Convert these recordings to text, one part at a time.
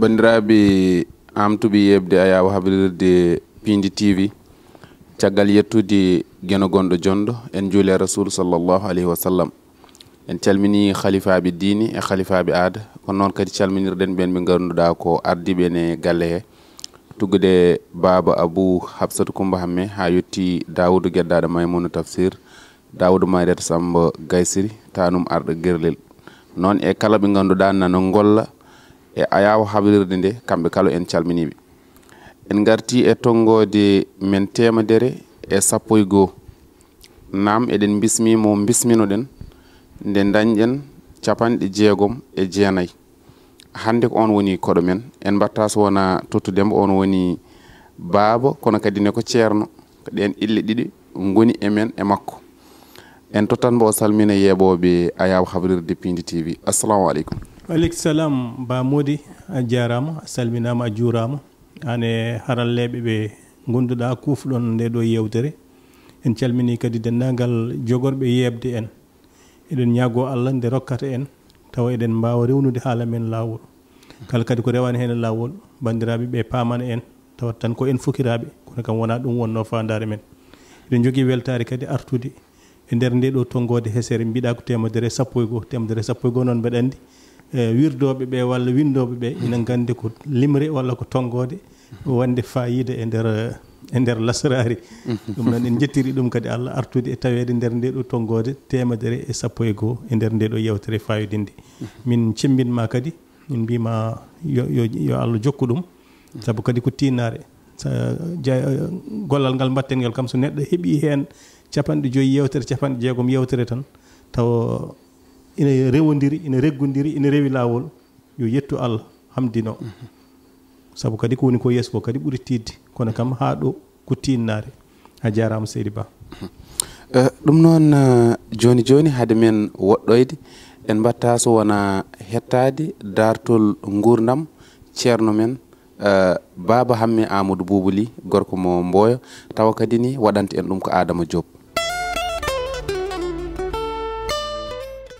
bandiraɓe amtuɓe yebde a yawa hablirde Pindi TV caggal yettude geno gonɗo jondo en juule rasul sallallahu alayhi wa sallam en calmini khalifaɓe diini e khalifaɓe aada kono noon kadi calminirɗen ɓen ɓe ganduɗa ko ardiɓe ne galle he tuggude baba abou habsatou coumba hamme ha yetti dawoudou gueddaɗo maymouna tafsir dawoudou mayreta samba gaysiri tanum arɗo guerlel noon e kala ɓe ganduɗa nano golla e a yawa hablirde nde kamɓe kala en calminiɓe en garti e tongode men temedere e 11 nam eɗen bismimo bisminoɗen nde dañƴen 69 hande ko on woni koɗo men en batta so wona tottudembo on woni baaba kono kadi ne ko ceerno ko ɗen ille ɗiɗi goni e men e makko en tottanmo o salmina yeɓoɓe a yawa habrirde Pindi TV. Assalamu aleykum. Waleykum salam ba modi a jarama a salminama a juurama ane haralleɓe ɓe gonduɗa kufɗon nde ɗo yewtere en calmini kadi dendagal jogorɓe yebde en eɗen ñaago Allah nde rokkata en tawa eɗen mbawa rewnude haala men lawol kala kadi ko rewani hen lawol bandiraɓe ɓe pamana en tawat tan ko en fukiraɓe kono kam wona ɗum wonno fandare men eɗen jogui weltare kadi artude e nder nde ɗo tongode hesere mbiɗa ko temedere 11 noon mbeɗa andi wirdoɓe ɓe walla windoɓe ɓe ina gandi ko limre walla ko tongode wonde fayida e nder lasrari ɗum noon en jettiri ɗum kadi Allah artude e tawede nder nde ɗo tongode temedere e 11 e nder nde ɗo yewtere fayidinde min cembinma kadi min mbima yo Allah jokku ɗum saabu kadi ko tinnare gollal ngal mbatten ngel kam so neɗɗo heeɓi hen 50 yewtere 60 yewtere tan taw ina rewodiri ina reggodiri ina rewi lawol yo yettu Allah hamdino saabu kadi ko woni ko yeeso ko kadi ɓuuri tidde kono kam ha ɗo ko tinnare a jarama seydi Ba. ɗum noon joni joni haade men woɗɗoyde en batta so wona hettade dartol gurdam ceerno men baba Hamet Amadou Ly gorko mo Mboyo tawa kadi ni waɗanta en ɗum ko Adama Diop.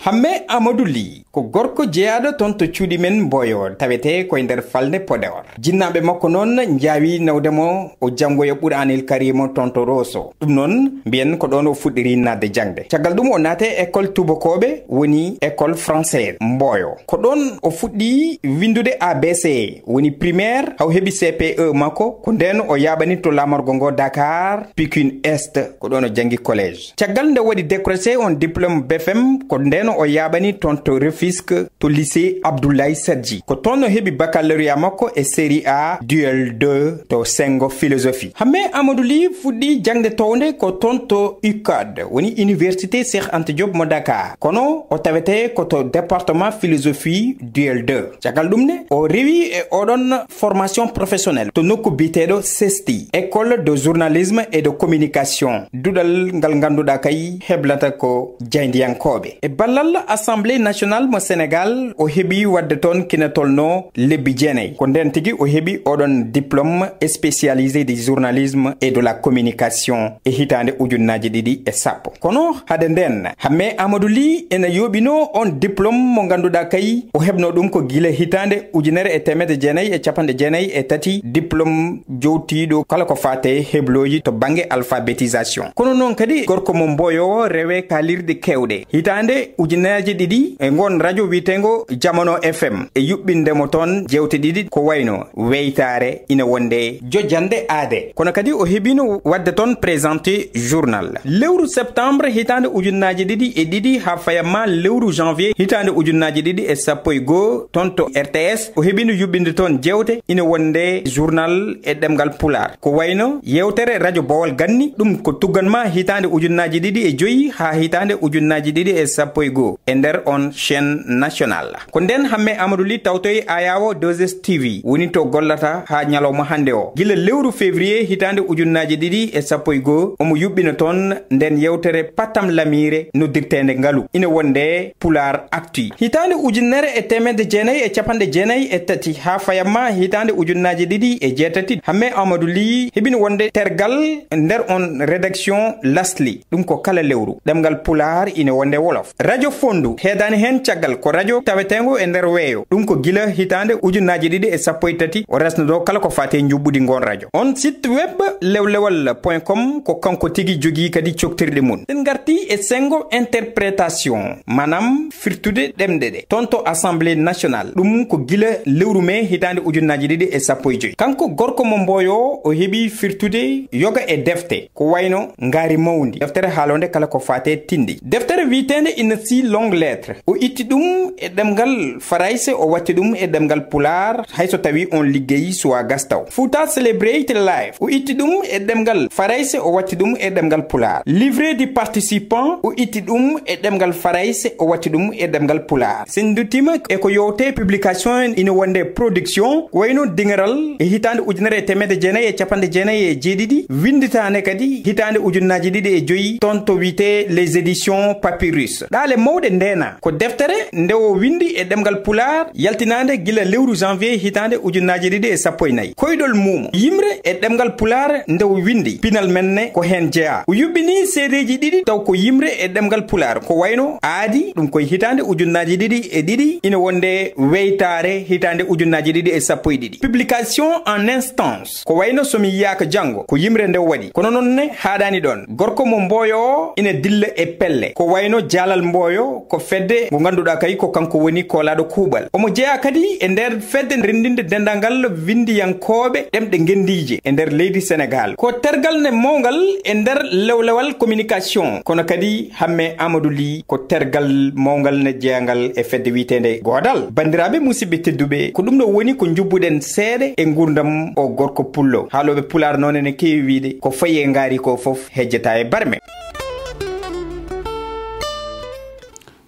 Hamet Amadou Ly ko gorko jeyaɗo toon to cuuɗi men Mboyo tawete koye nder falde Podor jinnaɓe makko noon jaawi nawdemo o janggoyo Ɓuranil Karima toon to Rosso ɗum noon mbiyen ko ɗon o fuɗɗiri nadde jangde caggal ɗum o naate école tubakoɓe woni école française Mboyo ko ɗon o fuɗɗi windude ABC woni primaire haw heeɓi CPE makko ko nden o yaɓani to lamorgo ngo Dakar Pikine Est ko ɗon o jangi collège caggal nde waɗi décroché on diplôme BFM ko nden o yaɓani toon to Rufisque to lycée Abdoulaye Sadji ko toon no heeɓi baccalauréat makko e série A duel 2 to Sengo philosophie. Hamet Amadou Ly fuɗɗi jangde towde ko toon to UCAD woni université Cheikh Anta Diop mo Dakar kono o tawete ko to département philosophie duel 2 caggal ɗum ne o rewi e oɗon formation professionnelle to nokku biteɗo CESTI école de journalisme et de communication duɗal ngal ganduɗa kay heblata ko jayndiyankoɓe e ballal assemblée nationale mo Sénégal o heeɓi wadde toon kina tolno lebbi 9 ko nden tigui o heeɓi oɗon diplôme spécialisé du journalisme et de la communication e hitande ujunnaji 2010 kono hade nden Hamet Amadou Ly ena yoɓino on diplôme mo ganduɗa kay o heɓno ɗum ko guila hitande 1993 diplôme jowtiɗo kala ko fate hebloji to banggue alphabétisation kono noon kadi gorko mo Mboyo rewe kalirde kewɗe hitande ujunaji 2 e gon radio witengo Jamano FM e yuɓɓindemo toon jewte 2 ko wayno weytare ina wonde jojjande aade kono kadi o heɓino wadde toon présenté journal lewru septembre hitande ujunnaji 2 ha fayamma lewru janvier hitande ujunnaji 2011 toon to RTS o heɓino yuɓɓinde toon jewte ina wonde journal e ɗemgal Pulaar ko wayno yewtere radio Bawol ganni ɗum ko tugganma hitande ujunnaji 2 ha hitande ujunnaji 2011 e nder on chaîne nationale ko nden Hamet Amadou Ly tawtoyi ayawo 2STV woni to gollata ha nyalawma hande o gila lewru février hitande ujunnaji 2011 omo yuɓɓina toon nden yewtere patam lamire noddirtende ngalu ina wonde Pulaar Actu hitande ujunnere e temedde jeenayi e capanɗe jeenayi e tati ha fayamma hitande ujunnaji 2018 Hamet Amadou Ly heɓino wonde tergal nder on rédaction lasli ɗum ko kala lewru ɗemgal Pulaar ina wonde wolof radio Fondu heedani hen caggal ko radio tawetengo e nder weeyo ɗum ko gila hitande ujunnaji ɗiɗi e sappo e tati o resnodo kala ko fate juɓɓudi ngon radio. On site web lewlewal.com ko kanko tigi jogui kadi coktirɗe mum. En garti e sengo interprétation manam firtude ɗemɗe ɗe tonto assemblée nationale ɗum ko gila lewru me hitande ujunnaji ɗiɗi e sappo e joyi. Kanko gorko mo Mboyo o heeɓi firtude yoga e defte ko wayno ngari mawdi deftere haalonde kala ko fate tindi. Deftere wiitende une si longue lettre o itti ɗum e ɗemgal farayse o watti ɗum e ɗemgal pular hayso tawi on liggeyi suwa gastaw. Fouta Celebrate Life o itti ɗum e ɗemgal farayse o watti ɗum e ɗemgal pular. Livret du participant o itti ɗum e ɗemgal farayse o watti ɗum e ɗemgal pular. Sen duttima e ko yowte publication ina wonde production wayno dingeral e hitande ujunere e temedde jeenayi e capanɗe jeenayi e jeeɗiɗi winditane kadi hitande ujunnaji ɗiɗi e joyi toon to wiite les éditions Papyrus. ɗaale mawɗe ndena ko deftere nde o windi e ɗemgal pular yaltinande gila lewru janvier hitande ujunnaji ɗiɗi e sappo e nayyi. Koyɗol mum yimre e ɗemgal pular nde o windi pinal menne ko hen jeeya o yuɓɓini seedeji ɗiɗi taw ko yimre e ɗemgal pular ko wayno aadi ɗum koye hitande ujunnaji ɗiɗi e ɗiɗi ina wonde weytare hitande ujunnaji ɗiɗi e sappo e ɗiɗi. Publication en instance ko wayno somi yiyaka janggo ko yimre nde waɗi kono nonne haɗani ɗon gorko mo Mboyo ina dilla e pelle ko wayno Jalal Mboyo ko fedde mo ganduɗa kay ko kanko woni kolaɗo kuuɓal omo jeeya kadi e nder fedde rendinde dendagal windiyankoɓe ɗemɗe gendije e nder leydi Sénégal ko tergal ne mawgal e nder lewlewal communication kono kadi Hamet Amadou Ly ko tergal mawgal ne jeeyangal e fedde wiitende godal. Bandiraɓe musidɓe tedduɓe ko ɗum ɗo woni ko jubbuɗen seeɗe e gurdam o gorko pullo haaloɓe pular noon ene kewi wiide ko fayi e ngaari ko foof hejjata e barme.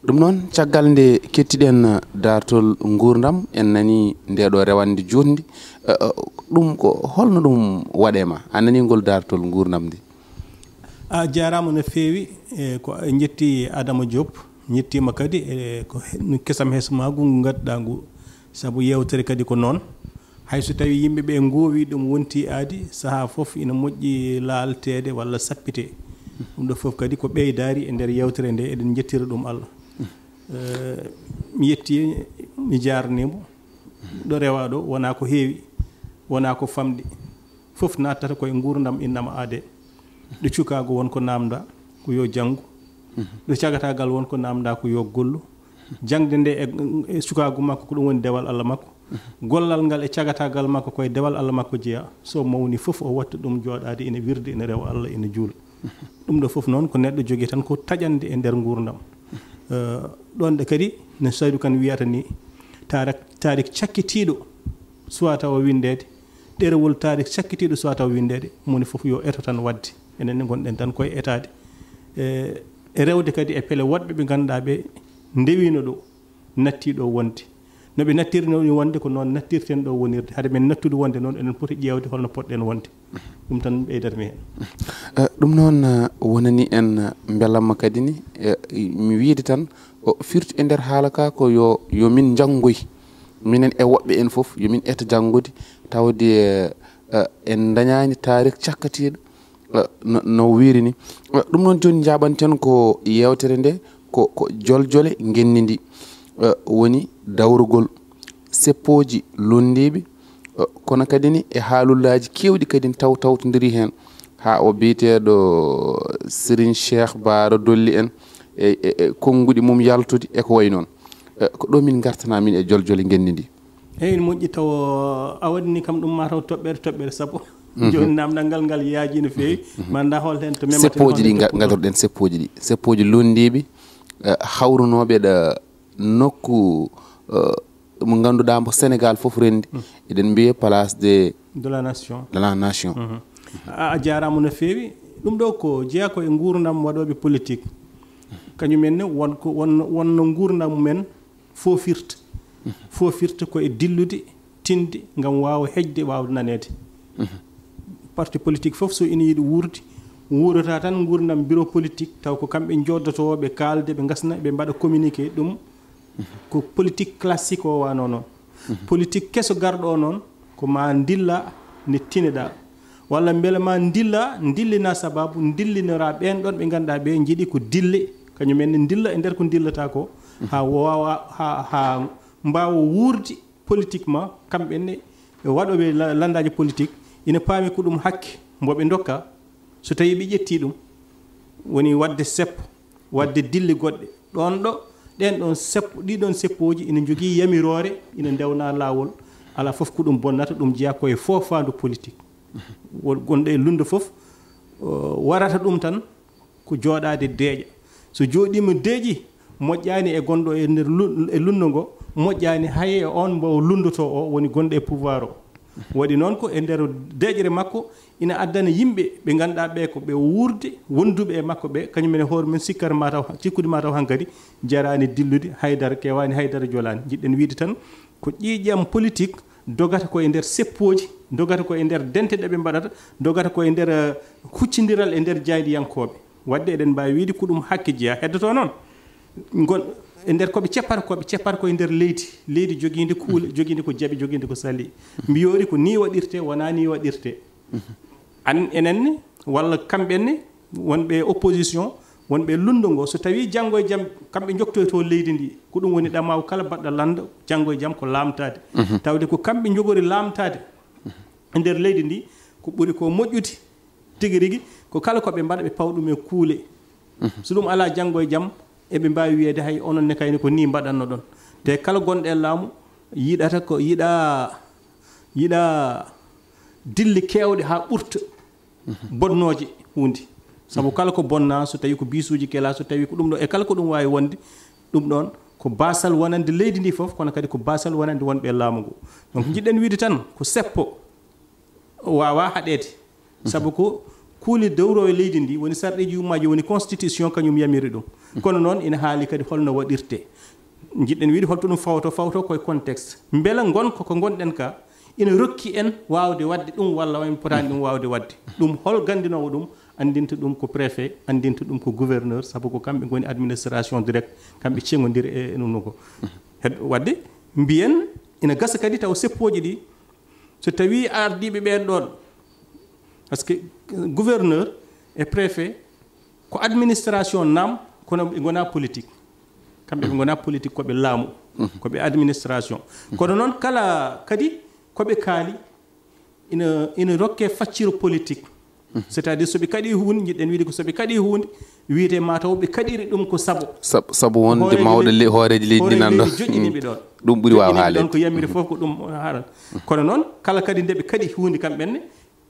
ɗum noon caggal nde kettiɗen dartol gurdam en nani ndeɗo rewande jondi ɗum ko holno ɗum waɗema a nani ngol dartol gurdam nde? A jarama no feewi ko jetti Adama Diop jettima kadi e ko kesam hesmagu ngu gadduɗa ngu saabu yewtere kadi ko noon hayso tawi yimɓeɓe gowi ɗum wonti aadi saaha foof ina moƴƴi laaltede walla sappite ɗum ɗo foof kadi ko ɓeydari e nder yewtere nde eɗen jettira ɗum Allah. Mi yetti mi jarnimo ɗo rewa ɗo wona ko heewi wona ko famɗi foof nattata koye gurdam innama aade ɗo cukago wonko namda ko yo janggu ɗo cagatagal wonko namda ko yo gollu jangde nde e cukago makko ko ɗum woni dewal Allah makko gollal ngal e cagatagal makko koye dewal Allah makko jeeya so mawni foof o watta ɗum joɗade ina wirde ina rewa Allah ina juula ɗum ɗo foof noon ko neɗɗo jogui tan ko taƴande e nder gurdam. ɗon ɗe kadi no Saydou Kane wiyata ni tarik cakkitiɗo suwa tawa windede ɗerewol tarik cakkitiɗo suwa tawa windede moni foof yo eto tan wadde enen gonɗen tan koye etade e rewde kadi e pele woɗɓe ɓe ganduɗa ɓe ndewino ɗo nattiɗo wonde noɓe nattirno wonde ko noon nattirten ɗo wonirde haade men nattude wonde noon enen poti ƴewde holno poɗɗen wonde ɗum tan ɓeydatmi hen. ɗum noon wonani en beelamma kadi ni mi wiide tan firtu e nder haala ka ko yo min janggoy minen e woɓɓe en foof yomin eto janggude tawde en dañani tarik cakkatiɗo no wiiri ni ɗum noon joni jaɓanten ko yewtere nde ko joljole gennidi woni dawrugol seppoji londiɓe kono kadi ni e haalullaji kewɗi kadi tawtodiri hen ha o biteɗo Serigne Cheikh Bara Dolly en e konguɗi mum yaltude e ko way noon ko ɗo min gartana min e joljole gennidi. eyyi moƴƴi taw a waɗini kam ɗum mataw toɓɓere sappo joni namdal ngal yaaji no feewi manda holten to memata seppoji ɗi gadorɗen seppoji londiɓe hawrunoɓe ɗo nokku mo ganduɗa mo Sénégal foof rendi eɗen mbiye place de la nation a jarama no feewi ɗum ɗo ko jeeya ko e gurdam waɗoɓe politique kañumen ne wonno gurdam men fofirta ko e dillude tinde gam wawa hejde wawde nanede parti politique foof so ina yiiɗi wuurata tan gurdam bureau politique taw ko kamɓe joddotowo ɓe kalde ɓe gasna ɓe mbaɗa communiqué ɗum ko politique classique o wano noon politique keso garɗo o noon ko ma dilla ne tineɗa walla beele ma dillina sababu dillinora ɓen ɗon ɓe ganduɗa ɓe jiiɗi ko dille kañumen ne dilla e nder ko dillata ko ha mbawa wuurdi politiquement kamɓenne waɗoɓe landaji politique ina paami ko ɗum hakke mboɓe dokka so tawi ɓe ƴetti ɗum woni wadde seppo wadde dille goɗɗe ɗon ɗo ɗen ɗon seppo ɗiɗon seppoji ina jogii yamirore ina ndewna laawol ala fof ko ɗum bonnata ɗum jeeya koye fofandu politique gonɗo e lunde fof warata ɗum tan ko jooɗade deeƴa so jooɗima deeƴi moƴƴani e gonɗo e nder e lundo ngo moƴƴani hay e on mbo lundoto o woni gonɗo e pouvoir o waɗi noon ko e nder deeƴere makko ina addana yimɓe ɓe ganduɗa ɓe ko ɓe wurde wonduɓe e makko ɓe kañumen e hoore men sikkata mataw cikkude mataw hankkadi jarani dillude haydara kewani haydara jolani jiɗɗen wiide tan ko ƴiƴam politique dogata koye nder seppoji dogata koye nder dente ɗe ɓe mbaɗata dogata koye nder huccidiral e nder jayɗiyankoɓe wadde eɗen mbawi wiide ko ɗum hakke jeeya heddoto noon gon e nder koɓe ceppata koye nder leydi joguide kuule joguide ko jaaɓi joguide ko sali mbiyori ko ni waɗirte wona ni waɗirte an enenne walla kamɓenne wonɓe opposition wonɓe lundo ngo so tawi janggo e jaam kamɓe joktoyto leydi ndi ko ɗum woni ɗamaw kala baɗɗo landa janggo e jaam ko lamtade tawde ko kamɓe jogori lamtade e nder leydi ndi ko ɓuri ko moƴƴude tigui rigui ko kala koɓe mbaɗa ɓe pawɗum e kuule so ɗum ala janggo e jaam eɓe mbawi wiyede hay onon ne kayni ko ni mbaɗanno ɗon te kala gonɗo e laamu yiɗata ko yiɗa dille kewɗe ha ɓurta bonnoje hunde sabu kala ko bonna so tawi ko bisuji kela so tawi ko ɗum ɗo e kala ko ɗum wawi wonde ɗum ɗon ko basal wonande leydi ndi foof kono kadi ko basal wonande wonɓe laamu ngu donc jiɗɗen wiide tan ko seppo wawa haɗede sabu ko kuuli dewro e leydi ndi woni sarɗiji ummaji woni constitution kañum yamiri ɗum kono noon ina haali kadi holno waɗirte jiɗɗen wiide holto ɗum fawto koye contexte beela gonko ko gonɗen ka ina rokki en wawde wadde ɗum walla wami potani ɗum wawde wadde ɗum hol gandinowo ɗum andinta ɗum ko préfet andinta ɗum ko gouverneur sabu ko kamɓe goni administration direct kamɓe cegodiri e ɗum ko wadde mbiyen ina gasa kadi taw seppoji ɗi so tawi ardiɓe ɓen ɗon par ce que gouverneur et préfet ko administration nam kono ɓe gona politique kamɓe ɓe gona politique koɓe laamu koɓe administration kono noon kala kadi koɓe kaali ina rokke facciro politique c' est à dire soɓe kaɗi hunde jiɗɗen wiide ko soɓe kaɗi hunde wiyete mataw ɓe kaɗiri ɗum ko sabu wonde mawɗo hooreji leydi nan ɗo joƴƴiniɓe ɗon ɗum ɓuuri waw haalede ɗon ko yamiri fof ko ɗum haran kono noon kala kadi nde ɓe kaɗi hunde kamɓenne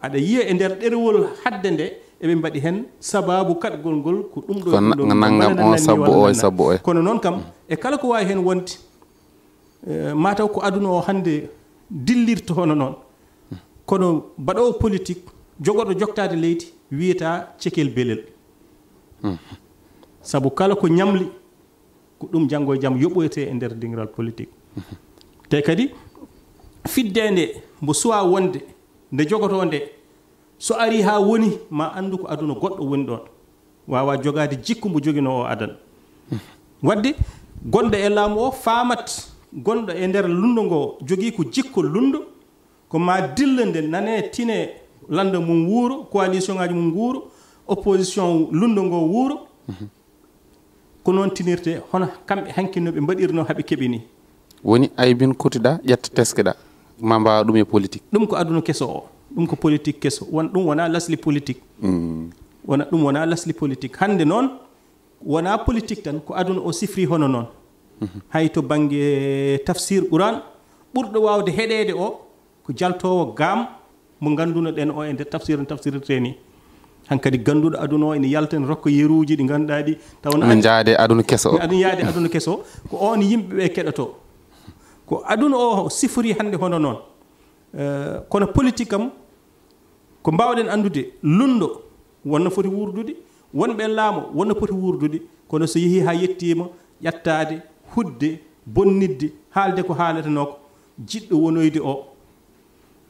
aɗa yiya e nder ɗerewol hadde nde eɓe mbaɗi hen sababu kaɗgol ngol ko ɗum ɗo naggam on sabbu o kono noon kam e kala ko wawi hen wonde mataw ko aduna o hande dillirta hono noon kono mbaɗowo politique jogoɗo joktade leydi wiyata cekel belel sabu kala ko ñamli ko ɗum janggo e jaam yoɓoyte e nder dingiral politique te kadi fiddede mbo suwa wonde nde jogoto nde so ari ha woni ma andu ko aduna goɗɗo woni ɗon wawa jogade jikku mbo jogino o adana wadde gonɗo e laamu o famat gonɗo e nder lundo ngo jogui ko jikko lundo ko ma dilla nde nane tine landa mum wuuro coalition ngaji mum wuuro opposition lundo ngo wuuro ko noon tinirte hono kamɓe hankinnoɓe mbaɗirno haaɓe keɓini woni aybin kotiɗa ƴetta teskeɗa ma mbawa ɗum e politique ɗum ko aduna kesso o ɗum ko politique kesso ɗum wona lasli politique ɗum wona lasli politique hande noon wona politique tan ko aduna o sifri hono noon hay to banggue tafsir ɓuran ɓurɗo wawde heɗede o ko jaltowo gam mo ganduno ɗen o e nder tafsir no tafsirte ni hankkadi ganduɗo aduna o ene yalta ne rokka yeruji ɗi ganduɗa ɗi tawno jaade aduna kesso o aɗum yaade aduna kesso ko on yimɓeɓe keɗoto ko aduna o sifori hande hono noon kono politique kam ko mbawɗen andude lundo wonno foti wurdude wonɓe laamo wonno foti wurdude kono so yeehi ha yettima ƴettade hudde bonnidde haalde ko haalatanoko jiɗɗo wonoyde o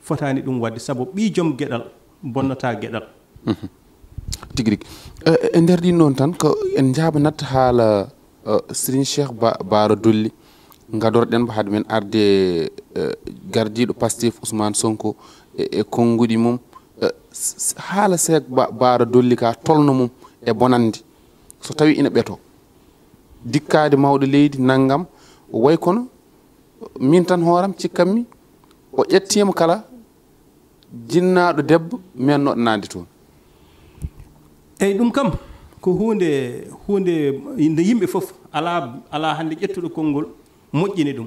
fotani ɗum wadde saabu ɓi joom gueɗal bonnata gueɗal tigui rigui e nder ɗin noon tan ko en jabanat haala Serigne Cheikh Bara Dolly gadorɗen mo haade men arde gardiɗo Pastef Ousmane Sonko e konngudi mum haala Cheikh Bara Dolly ka tolno mum e bonande so tawi ina ɓeeto dikkaade mawɗo leydi nanngam o way kono min tan hooram cikkanmi o ƴettiima kala jinnaaɗo debbo mennoɗo naande toon. eyi ɗum kam ko hunde nde yimɓe fof ala hannde ƴettuɗo konngol moƴƴini ɗum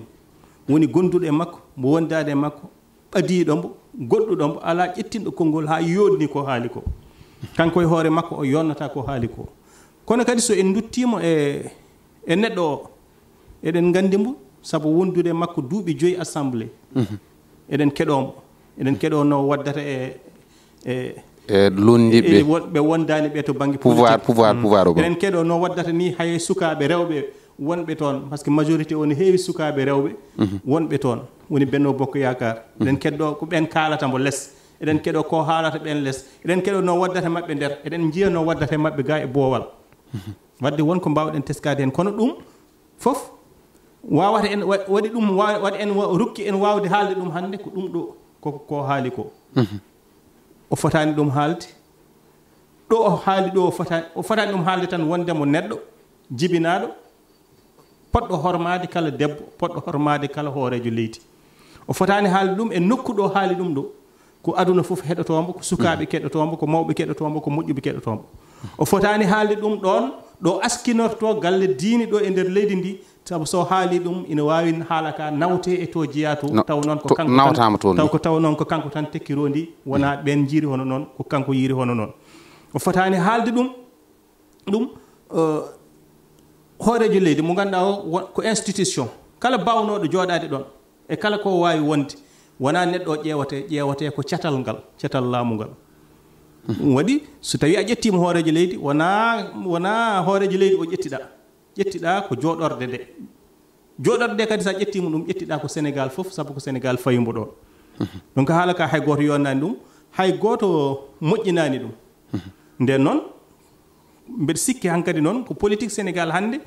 woni gonduɗo e makko mo wondaade e makko ɓadiiɗombo goɗɗuɗombo ala ƴettinɗo konngol haa yooɗni ko haali ko kanko e hoore makko o yonnata ko haali ko. kono kadi so en duttiimo e neɗɗo o eɗen nganndi mbo sabu wondude makko duuɓi 5 assemblée eɗen keɗoo no waddata e lundiɓe ɓe wondaani ɓe to baŋnge pouvoir eɗen keɗoo no waddata ni hay sukaaɓe rewɓe wonɓe toon par ce que majorité o no heewi sukaaɓe rewɓe wonɓe toon woni Benno Bokk Yaakaar eɗen keɗɗoo ko ɓen kaalata mbo less eɗen keɗoo ko haalata ɓen less eɗen keɗoo no waddata maɓɓe nder eɗen jiya no waddata e maɓɓe gaa e boowal wadde wonko mbawɗen teskaade heen kono ɗum fof wawata en waɗi ɗum waɗi en rokki en wawde haalde ɗum hannde ko ɗum ɗo ko haali ko o fotani ɗum haalde ɗo o haali ɗo o fotani ɗum haalde tan wondemo neɗɗo jibinaɗo poɗɗo hormade kala debbo poɗɗo hormade kala hoorejo leydi o fotani haalde ɗum e nokku ɗo haali ɗum ɗo ko aduna fof heɗotombo ko sukaɓe keɗotombo ko mawɓe keɗotombo ko moƴƴuɓe keɗotombo o fotani haalde ɗum ɗon ɗo askinorto galle diini ɗo e nder leydi ndi sabu so haali ɗum ina wawi haala ka nawte e to jeeya to taw noon ko kanko taw noon ko kanko tan tekkiro ndi wona ɓen jiiri hono noon ko kanko yiiri hono noon o fotani haalde ɗum hoorejo leydi mo ganduɗa o ko institution kala bawnoɗo jooɗade ɗon e kala ko wawi wonde wona neɗɗo o ƴeewate ko cetal laamu ngal ɗum waɗi so tawi a ƴettima hoorejo leydi wona hoorejo leydi o ƴettiɗa ko jooɗorde nde kadi sa ƴettima ɗum ƴettiɗa ko Sénégal fof sabu ko Sénégal fayimbo ɗon donc haala ka hay goto yonnani ɗum hay goto moƴƴinani ɗum nden noon mbeɗa sikki hankkadi noon ko politique Sénégal hannde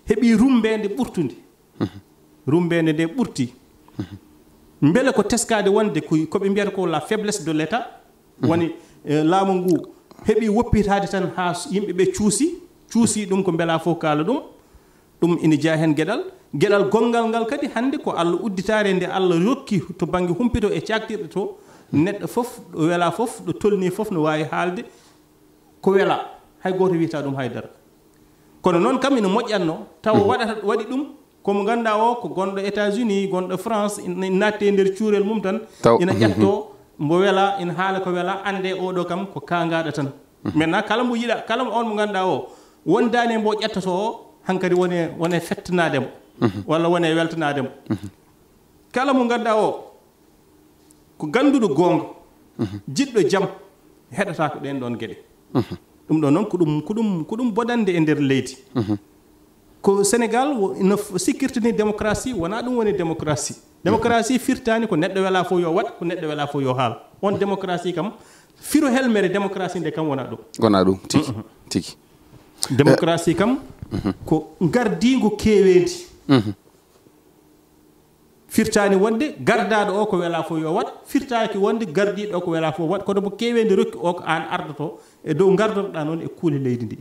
heeɓi rumbede ɓurtude rumbede nde ɓurti beele ko teskade wonde koɓe mbiyata ko la faiblesse de l'état woni laamu ngu heeɓi woppitade tan ha yimɓeɓe cuusi ɗum ko beela fof kaala ɗum ina jeeya hen gueɗal gongal ngal kadi hannde ko Allah udditare nde Allah rokki to banggue humpito e caktirɗe to neɗɗo fof ɗo weela fof ɗo tolni fof no wawi haalde ko weela hay goto wiyata ɗum haydara kono noon kam ina moƴƴatno taw waɗi ɗum komo ganduɗa o ko gonɗo États-Unis gonɗo France ina natte e nder cuurel mum tan ina ƴatto mbo weela ina haala ko weela ande oɗo kam ko kangaɗo tan maintenant kala mo yiɗa kala on mo ganduɗa o wondani e mbo ƴettoto o hankkadi wone fettanademo walla wone weltanademo kala mo ganduɗa o ko ganduɗo gonga jiɗɗo jaam heɗata ko ɗen ɗon gueɗe ɗum ɗon noon ko ɗum bodande e nder leydi ko Sénégal no sikkirtini démocratie wona ɗum woni démocratie firtani ko neɗɗo weela fof yo waɗ ko neɗɗo weela fof yo haal on démocratie kam firo helmere démocratie nde kam wona ɗum tigi démocratie kam ko gardigo keweedi firtani wonde gardaɗo o ko weela fof yo waɗ firtaki wonde gardiɗo o ko weela fof waɗ kono mo kewendi rokki o ko an ardoto e dow gardotoɗa noon e kuule leydi ndi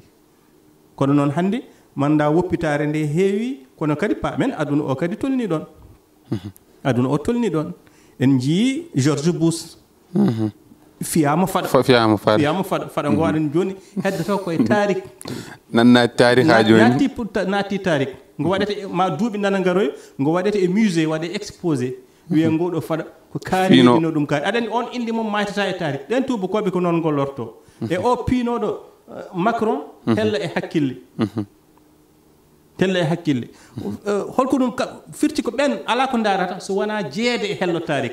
kono noon hannde manda woppitare nde heewi kono kadi pamen aduna o kadi tolni ɗon aduna o tolni ɗon en jii George Bush fiyama faɗa ngo waɗen joni heddoto koye tarik nannati tarik ha joni naati tarik ngo waɗete ma duuɓi nana garoyo ngo waɗete e musée waɗe exposé wiye ngoɗo faɗa ko kaariino ɗum kaari aɗani on indi mum maytata e tarik ɗen tubakoɓe ko noon gollorto e o piinoɗo Macron hella e hakkille holko ɗum firti ko ɓen ala ko darata so wona jeede e hello tarik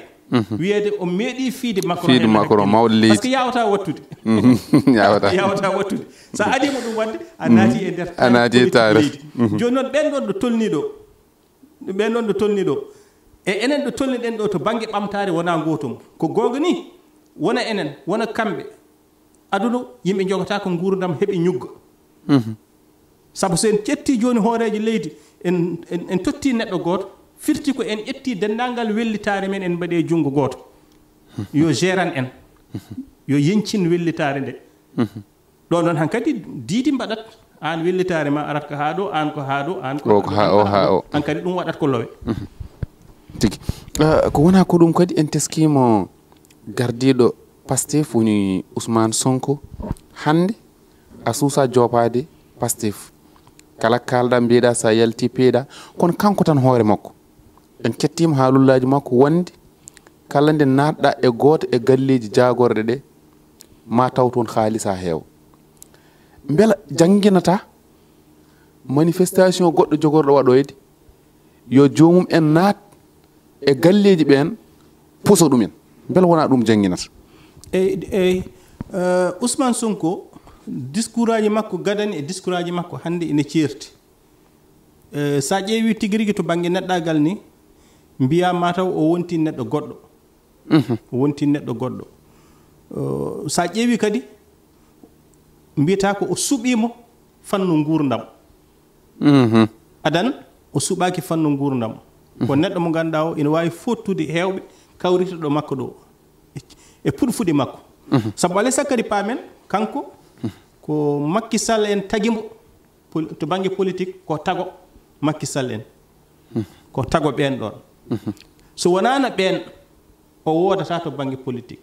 wiyede o meeɗi fiide Macron mawɗo leydi par ce que yawata wattude sa adima ɗum wadde a naati e nder a naati e tarik joni noon ɓen ɗon ɗo tolni ɗo e enen ɗo tolni ɗen ɗo to banggue ɓamtare wona gotum ko gonga ni wona enen wona kamɓe aduna yimɓe jogata ko gurdam heeɓi ñugga sabu so en ƴetti joni hoorejo leydi en totti neɗɗo goto firti ko en ƴetti dendagal wellitare men en mbaɗe junggo goto yo géran en yo yencin wellitare nde ɗo noon hankkadi diidi mbaɗat an wellitare ma arat ko haɗo an ko haɗo an ko an kadi ɗum waɗat ko lowe tigi ko wona ko ɗum kadi en teskimo gardiɗo Pastef woni Ousmane Sonko hande a suusa jopade Pastef kala kalɗa mbiyeɗa sa yalti peeɗa kono kanko tan hoore makko en kettima haalullaji makko wonde kala nde natɗa e goto e galleji jagorɗe ɗe ma taw toon haalisa heewa beela jangguinata manifestation goɗɗo jogorɗo waɗoyde yo jomum en naat e galleji ɓen puso ɗumen beela wona ɗum jangguinata eyyi Ousmane Sonko discours aji makko gadani e discours aji makko hande ene ceerti sa ƴeewi tigui rigui to banggue neɗɗagal ni mbiya mataw o wonti neɗɗo goɗɗo o wonti neɗɗo goɗɗo sa ƴeewi kadi mbiyata ko o suɓimo fannu gurdam adan o suɓaki fannu gurdam ko neɗɗo mo ganduɗa o ina wawi fottude hewɓe kawritoɗo makko ɗo e puɗfuɗi makko sabu alay sakkadi paamen kanko ko Macky Sall en tagimo to banggue politique ko tago Macky Sall en ko tago ɓen ɗon so wonano ɓen o wodata to banggue politique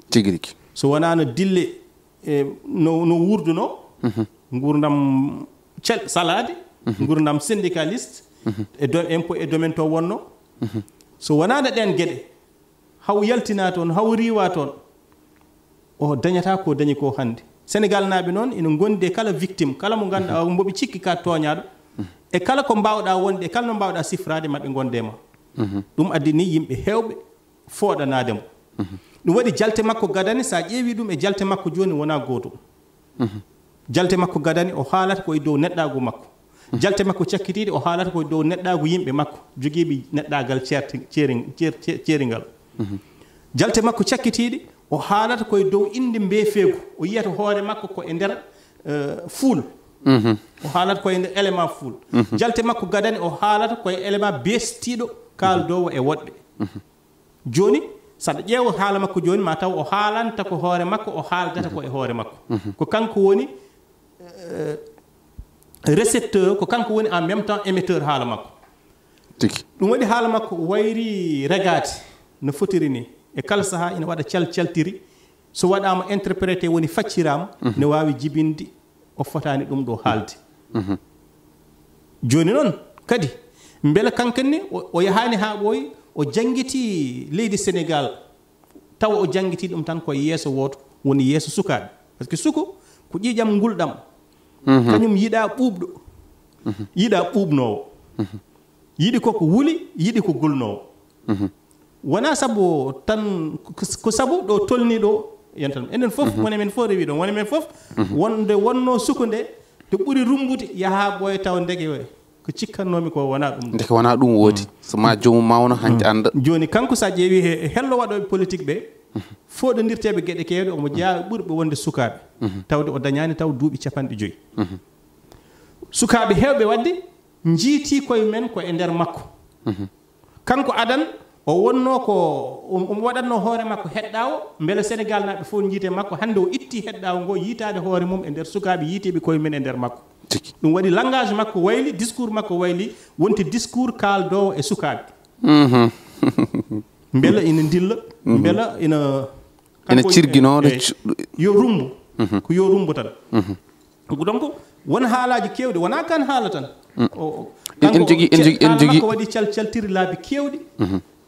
tigui rigui so wonano dille no wurduno gurdam salade gurdam syndicaliste e impôt e domaine to wonno so wonano ɗen gueɗe haw yaltina toon haw riwa toon o dañata ko dañi ko hande Sénégal naaɓe noon ina gondi kala victime kala mo ganduɗa mboɓe cikki ka toñaɗo e kala ko mbawɗa wonde e kala no mbawɗa sifrade maɓe gondema ɗum addi ni yimɓe hewɓe fooɗanade mo ɗum waɗi jalte makko gadani sa ƴeewi ɗum e jalte makko joni wona gotum jalte makko gadani o haalata koye dow neɗɗagu makko jalte makko cakkitiɗe o haalata koye dow neɗɗagu yimɓe makko joguiɓe neɗɗagal ceeringal jalte makko cakkitiɗe o haalata koye dow inde mbefeego o yiyata hoore makko ko e nder fuul o haalata koye nder élément fuul jalte makko gadani o haalata koye élément bestiɗo kaldowo e woɗɓe joni saɗa ƴeewa haala makko joni ma taw o haalanta ko hoore makko o haaldata ko e hoore makko ko kanko woni récepteur ko kanko woni en même temps émetteur haala makko ɗum waɗi haala makko wayri regade no fotiri ni e kala saaha ina waɗa calcaltiri so waɗama interprété woni faccirama ne wawi jibinde o fotani ɗum ɗo haalde joni noon kadi beela kankanni o yahani ha ɓooyi o jangguiti leydi Sénégal tawa o jangguiti ɗum tan koye yeeso woto woni yeeso sukaɓe par ce que suko ko ƴiƴam gulɗam kañum yiiɗa ɓuuɓɗo yiiɗa ɓuuɓnowo yiiɗi koko wuuli yiiɗi ko gulnowo wona sabu tan ko sabu ɗo tolni ɗo yantan enen fof woni men fof rewi ɗon woni men fof wonde wonno suko nde to ɓuuri rumbude yaha ɓooya taw ndege ko cikkannomi ko wona ɗum ndeke wona ɗum woodi so ma jomum mawno hanti anda joni kanko sa ƴeewi e hello waɗoɓe politique ɓe foɗodirteɓe gueɗe kewɗe omo jeeya ɓurɓe wonde sukaɓe tawde o dañani taw duuɓi 50 sukaɓe hewɓe wadde jiiti koye men ko e nder makko kanko adan o wonno ko omo waɗatno hoore makko heɗɗawo beele Sénégal naɓe fof jiite makko hande o itti heɗɗawo ngo yiitade hoore mum e nder sukaɓe yiiteɓe koye men e nder makko ɗum waɗi langage makko wayli discours makko wayli wonti discours kaldowo e sukaɓe beela ina dilla beela ina cirguinoɗo yo rumbu ko yo rumbu tan donc won haalaji kewɗi wona kan haala tan en jogui waɗi calcaltiri laabi kewɗi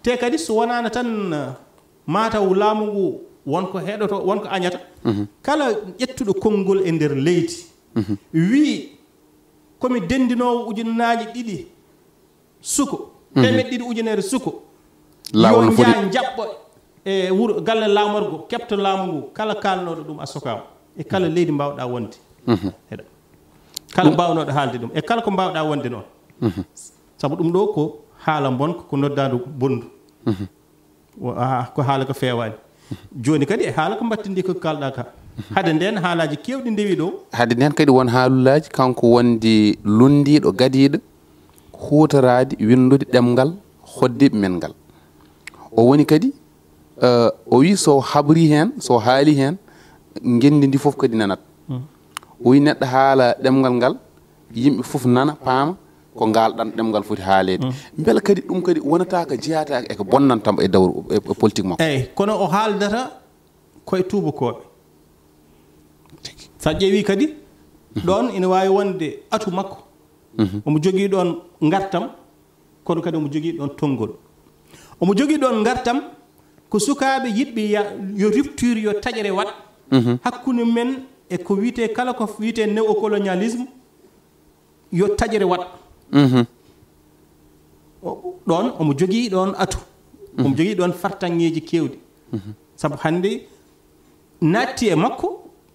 te kadi so wonano tan mataw laamu ngu wonko heɗoto wonko añata kala ƴettuɗo konngol e nder leydi wi komi dendinowo ujunaji ɗiɗi suko temed ɗiɗi ujunere suko yo jaa jaɓɓo e wuro galle laamorgo kepto laamu ngu kala kalnoɗo ɗum a sokama e kala leydi mbawɗa wonde heɗa kala mbawnoɗo haalde ɗum e kala ko mbawɗa wonde noon saabu ɗum ɗo ko haala bonko ko noddandu bondu ko haala ko fewani joni kadi e haala ko battindi ko kalɗa ka hade nden haalaji kewɗi ndewi ɗo hade nden kadi won haalullaji kanko wondi lundiɗo gadiɗo hutorade windude ɗemgal hoddiɓe men ngal o woni kadi o wi so habri hen so haali hen gendi ndi foof kadi nanat o wi neɗɗo haala ɗemgal ngal yimɓe fof nana paama ko ngalɗan ɗemgal foti haalede beele kadi ɗum kadi wonata ko jeyataka eko bonnantamo e dawr e politique makko eyyi kono o haaldata koye tubakoɓe sa ƴeewi kadi ɗon ina wawi wonde atu makko omo jogui ɗon gartam kono kadi omo jogui ɗon tonngol omo jogui ɗon gartam ko sukaɓe yiɗɓe yo rupture yo taƴere waɗ hakkude men e ko wiyete kala ko wiyete néocolonialisme yo taƴere waɗ ɗon omo jogii ɗon atu omo jogii ɗon fartanŋeeji keewɗi sabu hannde naatti e makko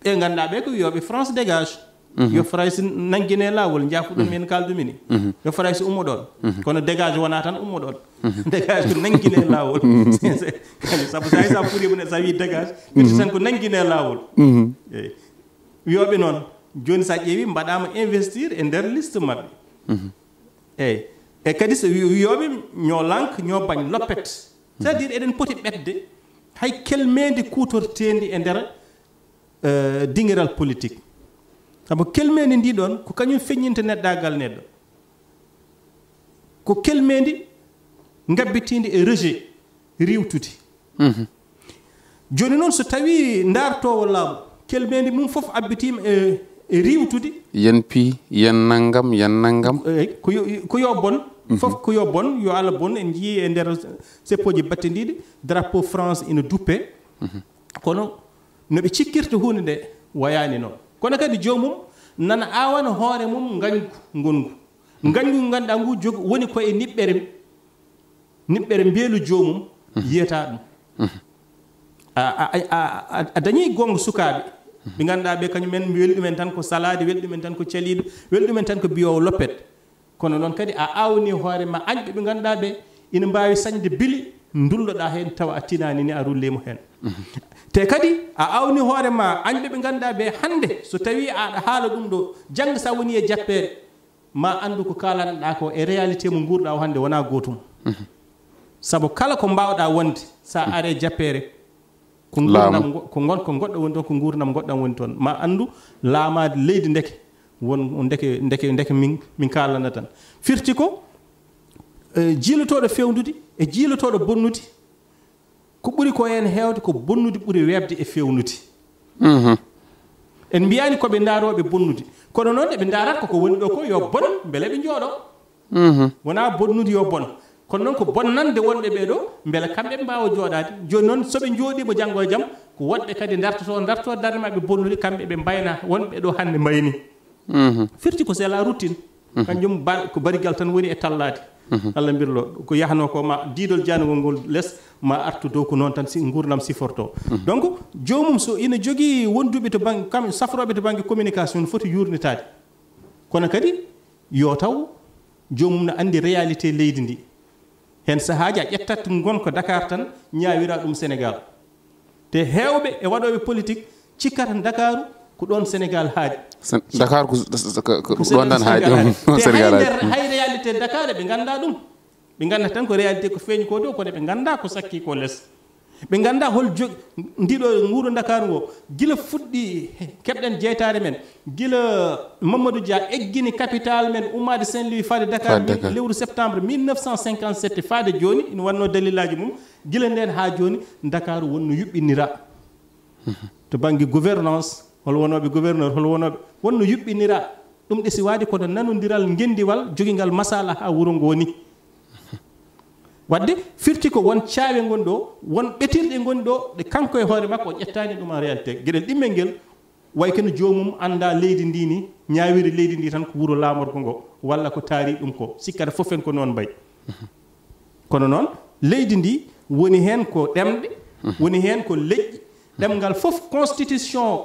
ɓe ngannduɗaa ɓe ko wiyoɓe France dégage yo France nanngine laawol jaafuɗum men kaaldumini yo France ummo ɗon kono dégage wonaa tan ummo ɗon dégage ko nanngine laawol sabu so sa furimu so wii dégage witti tan ko nanngine laawol eyi wiyoɓe noon jooni so a ƴeewi mbaɗaama investir e ndeer liste maɓɓe eyi e kadi so wiyoɓe ñoo lank ñoo bañ loppet c' à dire eɗen poti ɓedde hay kelmeede kuutorteedi e ndeer dingiral politique sabu kelmeedi ndi ɗon ko kañum feññinte neɗɗagal neɗɗo ko kelmeedi ngabbitiindi e rejet riwtude jooni noon so tawii ndaartoowo laamu kelmeedi mum fof abbitiima e riwtude yen pii yen nanngam ko yo bon fof ko yo bon yo Allah bon en jii e ndeer seppoji battendiiɗi drapeau France ina duppe kono no ɓe cikkirta huunde nde wayaani noon kono kadi joomum nana aawana hoore mum ngañgu ngannduɗaa ngu woni koye niɓɓere mbeelu joomum yiyataa ɗum a dañii gonga sukaaɓe ɓe ngannduɗaa ɓe kañumen welɗumen tan ko salade welɗumen tan ko caliiɗo welɗumen tan ko biyowo loppet kono noon kadi a aawni hoore ma añɓe ɓe ngannduɗaa ɓe ina mbaawi sañde bili ndulloɗaa heen tawa a tinaani ni a rulliimo heen te kadi a aawni hoore ma añɓe ɓe ngannduɗaa ɓe hannde so tawii aɗa haala ɗum ɗo janngo so a woni e jappeere ma anndu ko kaalanoɗaa ko e réalité mo nguurɗaa o hannde wonaa gootum sabu kala ko mbawɗaa wonde sa are jappeere ko goɗɗo woni toon ko nguurnam goɗɗam woni toon ma anndu laamaade leydi ndeke won ndeke min kaalana tan firti ko jiilotooɗo fewnude e jiilotooɗo bonnude ko ɓuri ko heen heewde ko bonnude ɓuri weebde e fewnude en mbiyaani ko ɓe ndaarooɓe bonnude kono noon eɓe ndaarata koko woni ɗo ko yo bon mbele ɓe njooɗoo wonaa bonnude yo bon kono noon ko bonnande wonɓe ɓee ɗo mbele kamɓe ɓe mbaawa jooɗaade jooni noon so ɓe njooɗiimo janngo e jam ko woɗɓe kadi dartotoo darde maɓɓe bonnude kamɓe ɓe mbayna wonɓe ɗo hannde mbayni firti ko c'est la routine kanjum ko barigal tan woni e tallaade Allah mbirlo ko yahnoo ko ma diidol jaanugol ngol less ma artu dow ko noon tan si nguurdam sifortoo donc joomum so ina jogii wonduɓe to baŋnge kamɓe safrooɓe to baŋnge communication no foti yuurnitaade kono kadi yo taw joomum no anndi réalité leydi ndi heen sahaaji a ƴettat gonko Dakar tan ñaawiraa ɗum Sénégal te heewɓe e waɗooɓe politique cikkata Dakaru ko ɗon Sénégal haaɗi Dakar ko ɗon tan haaɗi Sénégal hay réalité Dakar ɓe nganndaa ɗum ɓe ngannda tan ko réalité ko feeñi ko dow kono ɓe nganndaa ko sakki ko less ɓe nganndaa hol jogi ndiɗo nguuro Dakar ngo gila fuɗɗi keɓɗen jeytaare men gila Mamadou Dia eggini capital men ummaade Saint-Louis faade Dakar lewru septembre 1957 faade jooni ina wannoo dalilaji mum gila nden haa jooni Dakar wonno yuɓɓinira to baŋnge gouvernance hol wonooɓe gouverneur hol wonooɓe wonno yuɓɓinira ɗum ɗesi waadi kono nanondiral ngendiwal jogingal masala haa wuro ngo woni wadde firti ko won caawe ngoni ɗo won ɓetirɗe ngoni ɗo ɗe kanko e hoore makko o ƴettaani ɗum en réalité geɗel ɗimmel ngel way kono joomum annda leydi ndi ni ñaawiri leydi ndi tan ko wuro laamorgo ngo walla ko taari ɗum ko sikkata fof en ko noon mbayi kono noon leydi ndi woni heen ko ɗemɗe woni heen ko leƴƴi ɗemngal fof constitution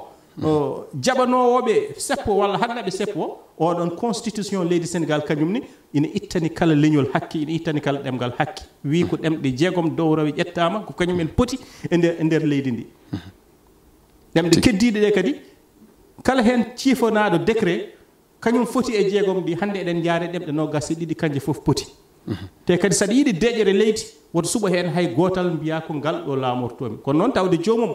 jaɓanoowoɓe seppo walla haɗnaɓe seppo oɗon constitution leydi Sénégal kañum ni ina ittani kala leñol hakki ina ittani kala ɗemgal hakki wi ko ɗemɗe jeegom dow rawi ƴettama ko kañumen poti e nder leydi ndi ɗemɗe keddiɗe ɗe kadi kala hen ciifonaɗo décret kañum foti e jeegom ɗi hannde eɗen jaare ɗemɗe nogas e ɗiɗi kanje fof poti te kadi saɗa yiiɗi deƴƴere leydi woto suɓa hen hay gotal mbiya ko ngal ɗo laamortomi kono noon tawde joomum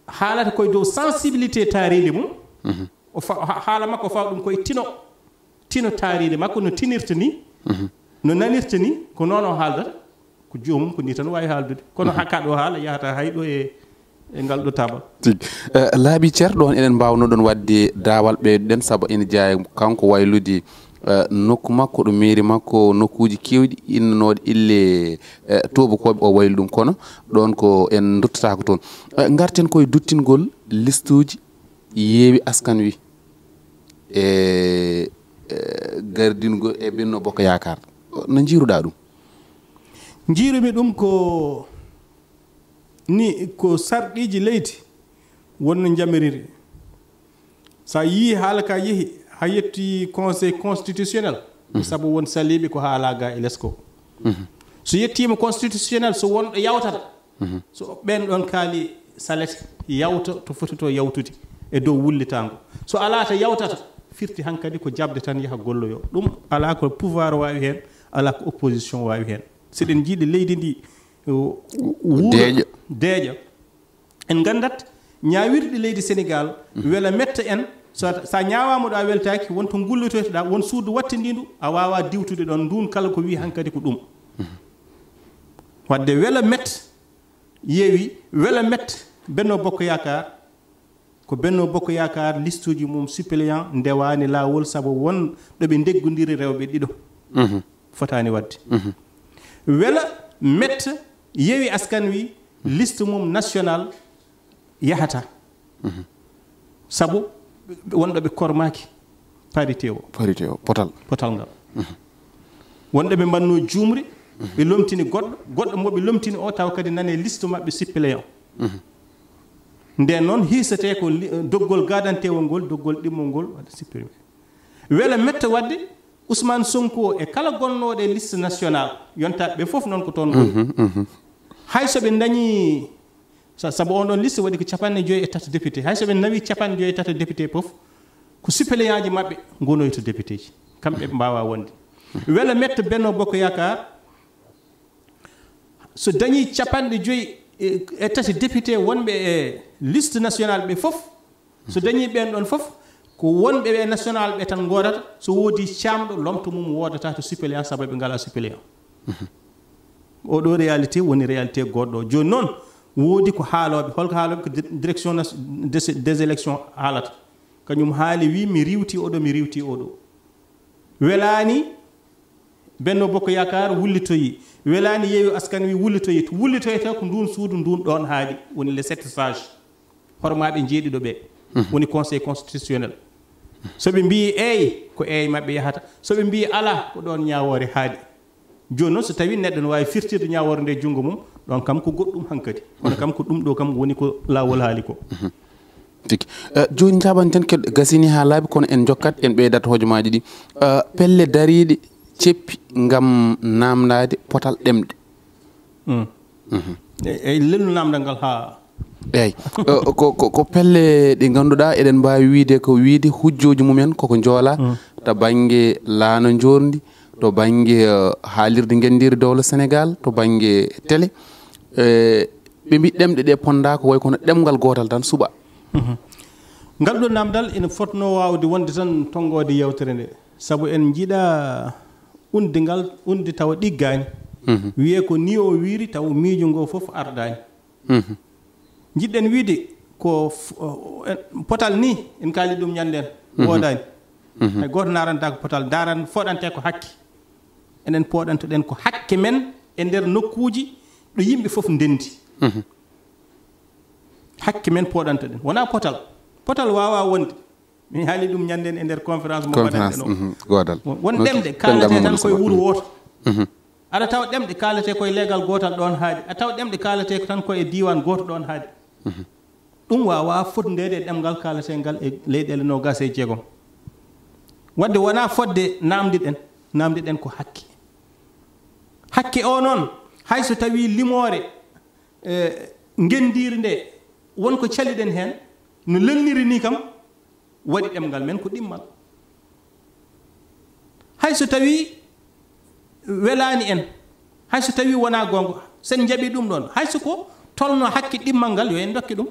haalata koye dow sensibilité taaridi mum haala makko faw ɗum koye tino taaride makko no tinirta ni no nanirta ni ko noon o haaldata ko joomum ko ni tan wawi haaldude kono hakka ɗo haala yahata hayɗo e ngal ɗo tabal laaɓi ceerɗo on eɗen mbawno ɗon wadde daawal ɓeyduɗen saabu ene jeeya kanko waylude nokku makko ɗo mairie makko nokkuji kewɗi innanoɗe ille tobakoɓe o waylu ɗum kono ɗon ko en duttatako toon garten koye duttingol liste uji yeewi askan wi e gardingo e Benno Bokk Yaakaar no jiiruɗa ɗum jiirumi ɗum ko ni ko sarɗiji leydi wonno jamiriri sa yii haala ka yeehi ha yetti conseil constitutionnel sabu won saliɓe ko haalaga e less ko so yettima constitutionnel so wonɗo yawtata so ɓen ɗon kaali salete yawta to foti to yawtude e dow wullitango so ala to yawtata firti hankkadi ko jabde tan yaha golloyo ɗum ala ko pouvoir wawi hen ala ko opposition wawi hen seɗen jiiɗi leydi ndi deeƴa en gandat ñawirɗe leydi Sénégal wela metta en sa ñawama ɗo a weltaki wonto gullotoytoɗa won suudu wattindindu a wawa diwtude ɗon ndun kala ko wi hankkadi ko ɗum wadde wela met yeewi wela met Benno Bokk Yaakaar ko Benno Bokk Yaakaar liste uji mum suppléant ndewani lawol saabu won ɗoɓe deggodiri rewɓe ɗiɗo fotani wadde wela met yeewi askan wi liste mum national yahata sabu wonɗoɓe kormaki parité o potal ngal wonɗoɓe mbanno jumri ɓe lomtini goɗɗo moɓe lomtini o taw kadi nane liste mabɓe suppléant nden noon hiisete ko doggol gadantewol ngol doggol ɗimmol ngol waɗa supprimé wela metta wadde Ousmane Sonko e kala gonnoɗo e liste national yontaɓe ɓe fof noon ko toon goni hay so ɓe dañi sabu on ɗon liste waɗi ko 53 député hay so ɓe nawi 53 député fof ko suppléant ji mabɓe gonoy to député ji kamɓe ɓe mbawa wonde wela metta Benno Bokk Yaakaar so dañi 53 député wonɓe e liste national ɓe fof so dañi ɓen ɗon fof ko wonɓe ɓe national ɓe tan godata so woodi camɗo lomto mum wodata to suppléant sabu ɓe ngala suppléant oɗo réalité woni réalité goɗɗo joni noon woodi ko haaloɓe holko haaloɓe ko direction des élections haalata kañum haali wi mi riwti oɗo welani Benno Bokk Yaakaar wullitoyi welani yeewi askan wi wullitoyi to wullitoyte ko ndun suudu ndun ɗon haaɗi woni les 7 sages hormaɓe jeeɗiɗo ɓe woni conseil constitutionnel soɓe mbi eyi ko eyi mabɓe yahata soɓe mbi ala ko ɗon ñawore haaɗi joni noon so tawi neɗɗo ne wawi firtirde ñawore nde junngo mum ɗon kam ko goɗɗum hankkadi kono kam ko ɗum ɗo kam woni ko lawol haali ko tigi joni jaɓanten keɗɗo gasini ha laaɓi kono en jokkat en ɓeydat hojomaji ɗi pelle dariɗe ceppi ngam namdade potal ɗemɗe eyi lelnu namdal ngal ha eyyi ko pelle ɗe ganduɗa eɗen mbawi wiide ko wiide hujjoji mumen koko joola to banggue laano jordi to banggue haalirde gendiri dowla Sénégal to banggue télé ɓe mbi ɗemɗe ɗe ponda ko way kono ɗemgal gotal tan suuɓa ngal ɗo namdal ene fotno wawde wonde tan tonggode yewtere nde saabu en jiiɗa unde ngal unde tawa ɗiggani wiye ko ni o wiiri taw miijo ngo foof ardani jiɗɗen wiide ko potal ni en kaali ɗum ñanden wodani hay goto naranta ko potal daran foɗante ko hakke enen poɗantoɗen ko hakke men e nder nokkuji ɗo yimɓe foof ndendi hakke men poɗantoɗen wona potal wawa wonde min haali ɗum ñanden e nder conférence mo waɗanɗen o godal won ɗemɗe kalate tan koye wuuro woto aɗa tawa ɗemɗe kalate koye leegal gotal ɗon haaɗi a tawa ɗemɗe kalate tan koye diwan goto ɗon haaɗi ɗum wawa fotndede e ɗemgal kalate ngal e leyɗele 26 wadde wona fodde namdiɗen ko hakke o noon hayso tawi limore gendiri nde wonko caliɗen hen no lelniri ni kam waɗi ɗemgal men ko ɗimmal hayso tawi welani en hayso tawi wona gonga sen jaaɓi ɗum ɗon hayso ko tolno hakke ɗimmal ngal yo en dokki ɗum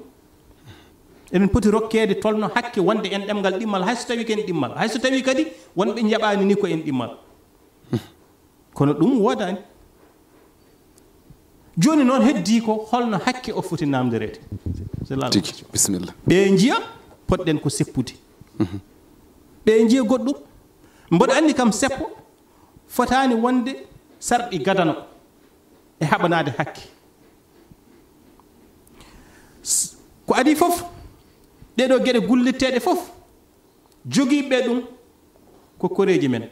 eɗen poti rokkede tolno hakke wonde en ɗemgal ɗimmal hayso tawi ken ɗimmal hayso tawi kadi wonɓe jaɓani ni ko en ɗimmal kono ɗum wodani joni noon heddi ko holno hakke o foti namdirede tigi bisimilla ɓe jiya poɗɗen ko seppude ɓe jiya goɗɗum mboɗo andi kam seppo fotani wonde sarɗi gadano e haɓanade hakke ko adi fof ɗeɗo gueɗe gullitteɗe fof jogiiɓe ɗum ko koreji men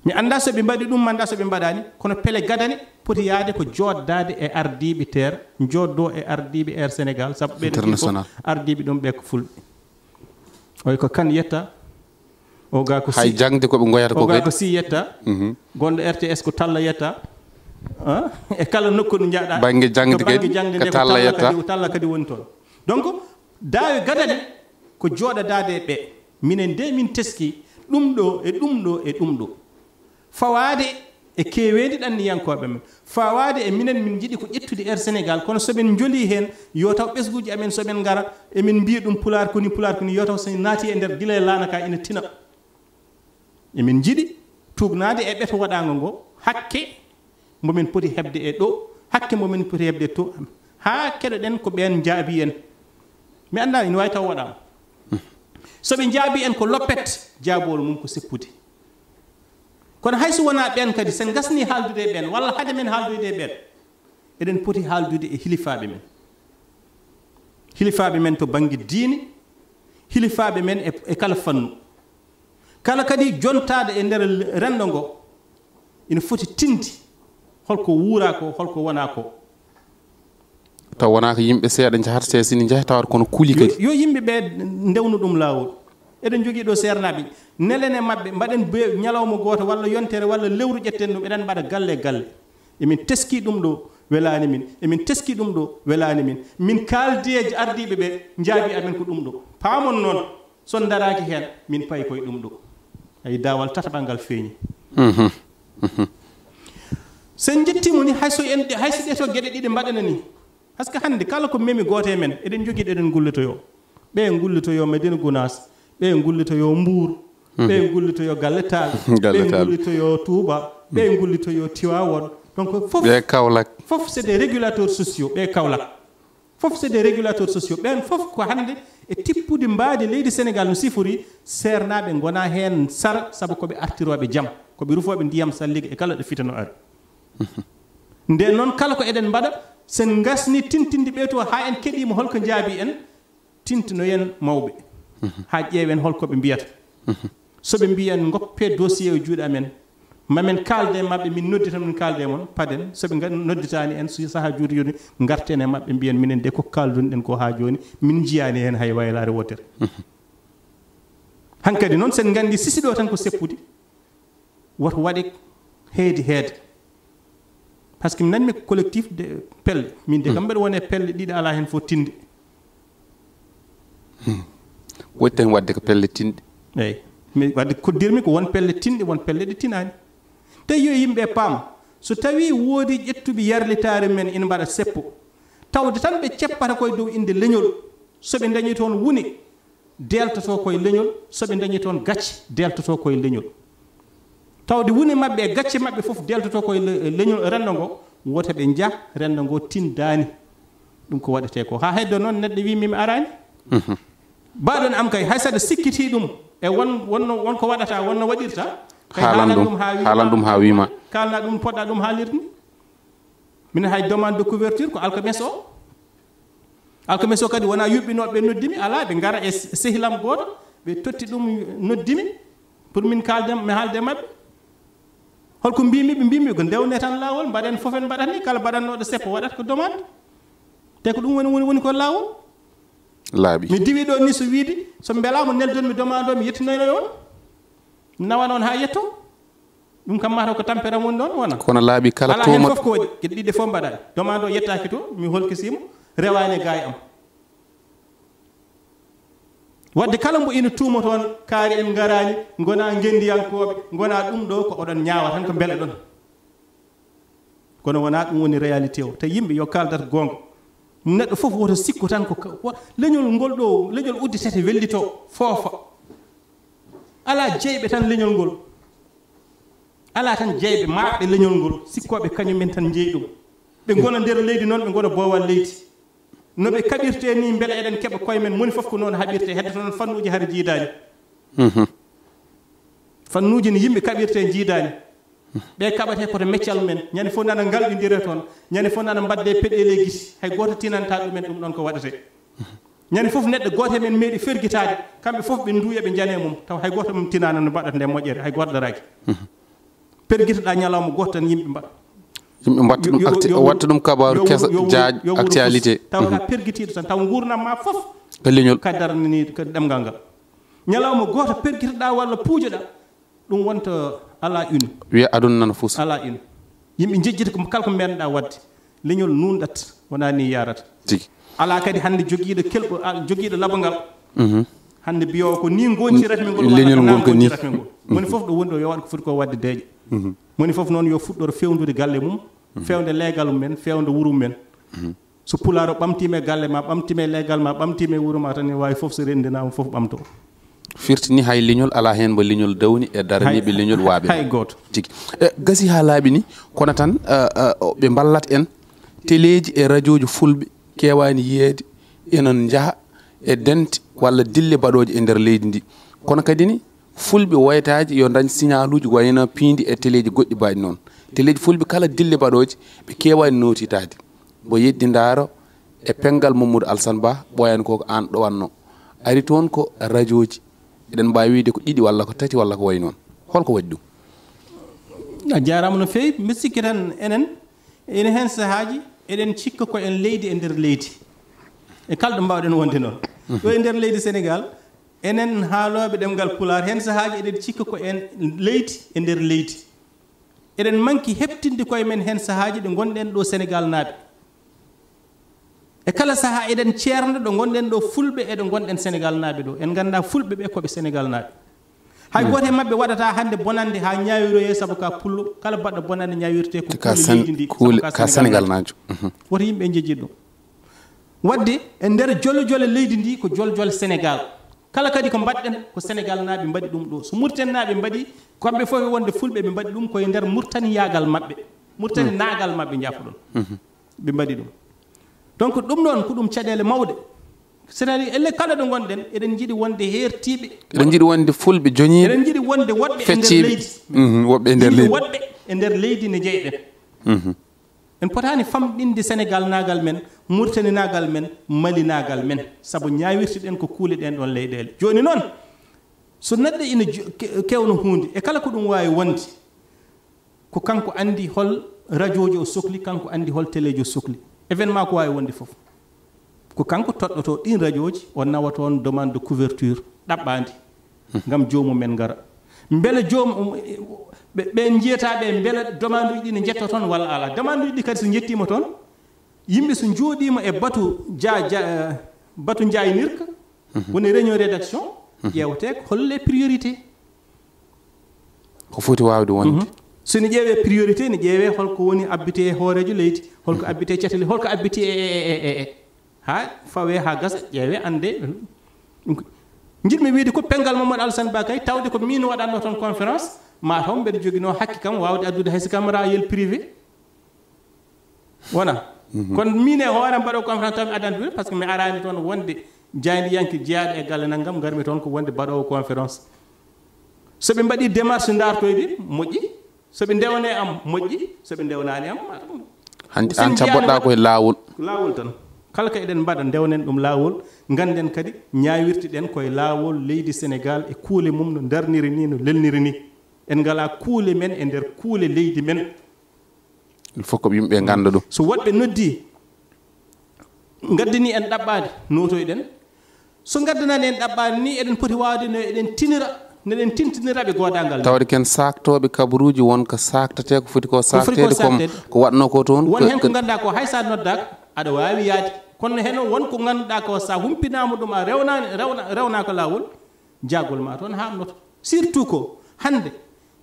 mi anda so ɓe mbaɗi ɗum mi anda so ɓe mbaɗani kono pele gadane poti yaade ko joddade e ardiɓe terre joddo e ardiɓe air sénégal saabu ɓeɗo fof ardiɓe ɗum ɓe ko fulɓe oy ko kan yetta o ga ko hay jangde koɓe goyata ko ga ko si yetta gonɗo rts ko talla yetta e kala nokku ɗo jaaɗa banggue jangde kadi ko talla yetta talla kadi woni toon donc daawe gadane ko jooɗodade e ɓe minen de min teski ɗum ɗo e ɗum ɗo e ɗum ɗo fawade e keweedi ɗanniyankoɓe men fawade e minen min jiiɗi ko ƴettude air sénégal kono soɓen joli hen yo taw ɓesguji amen soɓen gara emin mbiya ɗum pular koni yo taw so naati e nder gila e laana ka ina tina emin jiiɗi tugnade e ɓeto waɗago ngo hakke momin poti hebde e ɗo hakke momin poti hebde e to ha keɗoɗen ko ɓen jaabi en mi anda ina wawi taw waɗama soɓe jaabi en ko loppet jaabowol mum ko seppude kono hayso wona ɓen kadi sen gasni haaldude e ɓen walla haade men haaldude e ɓen eɗen poti haaldude e hilifaɓe men hilifaɓe men to banggue diine hilifaɓe men e kala fannu kala kadi jontade e nder rendo ngo ina foti tindi holko wuura ko holko wona ko taw wona ko yimɓe seeɗa jahata sini jeeha tawat kono kuuli kadi yo yimɓe ɓe ndewnu ɗum lawol eɗen jogui ɗo sernaɓe nelene mabɓe mbaɗen ñalawma goto walla yontere walla lewru ƴetten ɗum eɗen mbaɗa galle galle emin teski ɗum ɗo welani min emin teski ɗum ɗo welani min min kaldeji ardiɓe ɓe jaabi amen ko ɗum ɗo paamon noon son daraki hen min payi koye ɗum ɗo ay dawal tataɓal ngal feeñi sen jettimo ni hayso ɗeto gueɗe ɗiɗi mbaɗana ni par ce que hande kala ko memi goote men eɗen jogui ɗeɗen gullitoyo ɓe gullitoyo Medina Gounass ɓe gullitoyo Mbour ɓe gullitoyo Galletal ɓe gullitoyo Touba ɓe gullitoyo Tivaouane donc fof ɓe Kaolack fof c'est des régulateurs sociaux ɓe Kaolack fof c'est des régulateurs sociaux ɓen fof ko hande e tippude mbaadi leydi Sénégal no sifori sernaɓe gona hen sara saabu koɓe artiroɓe jaam koɓe rufoɓe ndiyam salliga e kala ɗo fitano ari nden noon kala ko eɗen mbaɗa sen gasni tintinde ɓe to ha en keɗima holko jaabi en tintinoyen mawɓe ha ƴeewen holkoɓe mbiyata soɓe mbiyen goppe dossier o juuɗe amen mamen kalde mabɓe min noddita min kalde moon paden soɓe nodditani en so saaha juuɗe joni garten e mabɓe mbiyen minen de ko kaldunɗen ko ha joni min jiyani hen hay waylare wotere hankkadi noon sen gandi sisiɗo tan ko seppude woto waɗe heede par ce que mi nanmi ko collectif de pelle min de kam mbeɗa wone pelle ɗiɗi ala hen fof tinde woɗi tan wadde ko pelle tinɗe eyyi mi wadde koddirmi ko won pelle tinɗe won pelle ɗe tinani tawi yo yimɓe paam so tawi woodi ƴettuɓe yarlitare men ina mbaɗa seppo tawde tan ɓe ceppata koye dow inde leñol soɓe dañi toon wuni deltoto koye leñol soɓe dañi toon gacce deltoto koye leñol tawde woni mabɓe e gacce mabɓe fof deltoto koye leñol rendo ngo wota ɓe jah rendo ngo tindani ɗum ko waɗete ko ha heddo noon neɗɗo wi mimi arani baɗon am kay hay saɗa sikkiti ɗum e wonko waɗata wonno waɗirta haalan ɗum ha wima kalna ɗum poɗɗa ɗum haalirde ni minen hay demande de couverture ko alkamisa o kadi wona yuɓɓinoɓe ɓe noddimi ala ɓe gara e sehilam goto ɓe totti ɗum noddimi pour min mi haalde mabɓe holko mbimi ko ndewne tan lawol mbaɗen fof en mbaɗat ni kala mbaɗannoɗo seppo waɗat ko demande te ko ɗum woni ko lawol laaɓi mi diwi ɗo ni so wiide so beelama neldonmi demande o mi yettinoyno on mi nawa noon ha yetto ɗum kam mataw ko tampere mum ɗon wona kono laaɓi kala ala hen fof ko waɗi gueɗe ɗiɗi fof mbaɗani demande o yettaki to mi holkisimo rewani gaye am wadde kala mbo ina tuuma toon kaari en garani gona gendiyankoɓe gona ɗum ɗo ko oɗon ñaawa tan ko beele ɗon kono wona ɗum woni réalité o te yimɓe yo kaldat gonga neɗɗo fof woto sikku tan ko leñol ngol ɗo leñol udditete wellito foofa ala jeyɓe tan leñol ngol ala tan jeyɓe maɓɓe leñol ngol sikkoɓe kañumen tan jeeyi ɗum ɓe gona nder leydi noon ɓe gona boowal leydi no ɓe kaɓirte ni beele eɗen keɓa koye men moni fof ko noon haɓirte hedde to noon fannuji har jiidani fannuji no yimɓe kaɓirte jiidani ɓe kaɓate koto meccal men ñande fof nana ngalɗidire toon ñande fof nana mbadde peɗele giti hay goto tinanta ɗumen ɗum ɗon ko waɗate ñande fof neɗɗo goto men meeɗi ferguitade kamɓe fof ɓe duuya ɓe jane mum taw hay goto mum tinana no mbaɗata nde moƴƴere hay goto daraki perguitoɗa ñalawma goto tan yimɓe mbaɗa yimɓe mbatta ɗum watta ɗum kabaru kesa jaaj actualité taw ka perguitiɗo tan taw gurnam ma fof ko leñol ka darnani ko ɗemgal ngal ñalawma goto perguitoɗa walla puujoɗa ɗum wonta ala une wiya aduna nana fuusa ala une yimɓe jejjita ko kala ko mbenɗa wadde leñol nunɗat wona ni yarata tigi ala kadi hande joguiɗo kelɓo joguiɗo labangal hande mbiyowo ko ni gontirata min ngol leñol ngol ko ni moni fof ɗo woni ɗo yo waɗ ko foti ko wadde deeƴe moni fof noon yo fuɗɗoro fewnude galle mum fewde leegal men fewde wuuro men so pulaar o ɓamtime galle ma ɓamtime leegal ma ɓamtime wuuro ma tan ne wawi fof so rendinama fof ɓamto firtini hay leñol ala hen mbo leñol dawni e daraniɓe leñol waaɓe hay goto tigi gasi ha laaɓi ni kono tan ɓe ballat en téléji e radio ji fulɓe kewani yiyeede enon jaaha e dente walla dille baɗoje e nder leydi ndi kono kadi ni fulɓe woytaji yo dañ signal uji wayno piindi e téléji goɗɗi mbaɗi noon téléji fulɓe kala dille baɗoje ɓe kewani notitade mbo yeddi daaro e pengal Mamadou Alassane Ba ɓoyani koko an ɗowanno ari toon ko radio ji eɗen mbawi wiide ko ɗiɗi walla ko tati walla ko way noon holko waɗi ɗum a jarama no fewi mbi sikki tan ene hen sahaji eɗen cikka ko en leydi e nder leydi e kala ɗo mbawɗen wonde noon ɗo e nder leydi Sénégal enen haaloɓe ɗemgal Pulaar hen sahaji eɗen cikka ko en leydi e nder leydi eɗen manki heɓtinde koye men hen sahaji ɗo gonɗen ɗo Sénégal naaɓe e kala saha eɗen ceerno ɗo gonɗen ɗo fulɓe eɗo gonɗen Sénégal naaɓe ɗo en ganda fulɓe ɓe koɓe Sénégal naaɓe hay goto e mabɓe waɗata hande bonande ha ñawiroye saabu ka pullo kala baɗɗo bonande ñawirte ko leydi ndi ka Sénégal najo woto yimɓe jejjiɗ ɗum wadde e nder jole jole leydi ndi ko jol jole Sénégal kala kadi ko mbaɗɗen ko Sénégal naaɓe mbaɗi ɗum ɗo so Mauritanie naaɓe mbaɗi kamɓe fof e wonde fulɓe ɓe mbaɗi ɗum koye nder Mauritanie yagal mabɓe Mauritanie nagal mabɓe jaafa ɗon ɓe mbaɗi ɗum donc ɗum ɗon ko ɗum caɗele mawɗe c'est-à-dire elle kala ɗo gonɗen eɗen jiiɗi wonde hertiɓe eɗen jiiɗi wonde fulɓe joñiɓe eɗen jiiɗi wonde woɗɓe e nder leydi woɓɓe e nder leydi woɗɓe e nder leydi ne jeyɗen en potani famɗinde Sénégal nagal men Mauritanie nagal men Mali nagal men saabu ñawirtiɗen ko kuule ɗen ɗon leyɗele joni noon so neɗɗo ina kewno hunde e kala ko ɗum wawi wonde ko kanko andi hol radio ji o sohli kanko andi hol téléji o sohli événement ko wawi wonde foof ko kanko toɗɗoto ɗin radio ji o nawa toon demande de couverture ɗaɓɓadi gam jomumen gara beele joom ɓe jiyataɓe beele demande uji ɗi ne jetto toon walla ala demande uji ɗi kadi so jettima toon yimɓe so jooɗima e batu jaynirka woni réunion rédaction ƴewete ko holle priorité ko foti wawde wonde so ne ƴeewe priorité ne ƴeewe holko woni abbite e hoorejo leydi holko abbite e catali holko abbite ha fawe ha gasa ƴeewe ande jiɗmi wiide ko pengal Mamadou Alassane Ba kay tawde ko min waɗanno toon conférence ma taw mbeɗa joguino hakke kam wawde addude hayso caméra yel privé wona kono min e hoore mbaɗo conférence taw mi addantude par ce que mi arani toon wonde jaydiyanke jeeyaɗo e galle naggam garmi toon ko wonde mbaɗowo conférence soɓe mbaɗi démarche dartoyde moƴƴi soɓe ndewne am moƴƴi soɓe ndewnani am an cabboɗɗa koye lawol tan kala ka eɗen mbaɗa ndewnen ɗum laawol ganden kadi ñawirtiɗen koye laawol leydi Sénégal e kuule mum no darniri ni no lelniri ni en ngala kuule men e nder kuule leydi men il faut ko yimɓe ganda ɗum so woɗɓe noddi gaddani en ɗaɓɓade notoyɗen so gaddanani en ɗaɓɓade ni eɗen poti wawde no eɗen tinira neɗen tintiniraɓe godagal tawde ken saktoɓe kabaruji wonko saktate ko foti ko saktede comme ko waɗno ko toon won hen ko ganduɗa ko hay sa noddaka aɗa wawi yaade kono hen won ko ganduɗa ko sa humpinama ɗum a rewna ko lawol jaggol ma toon hamnoto surtout ko hande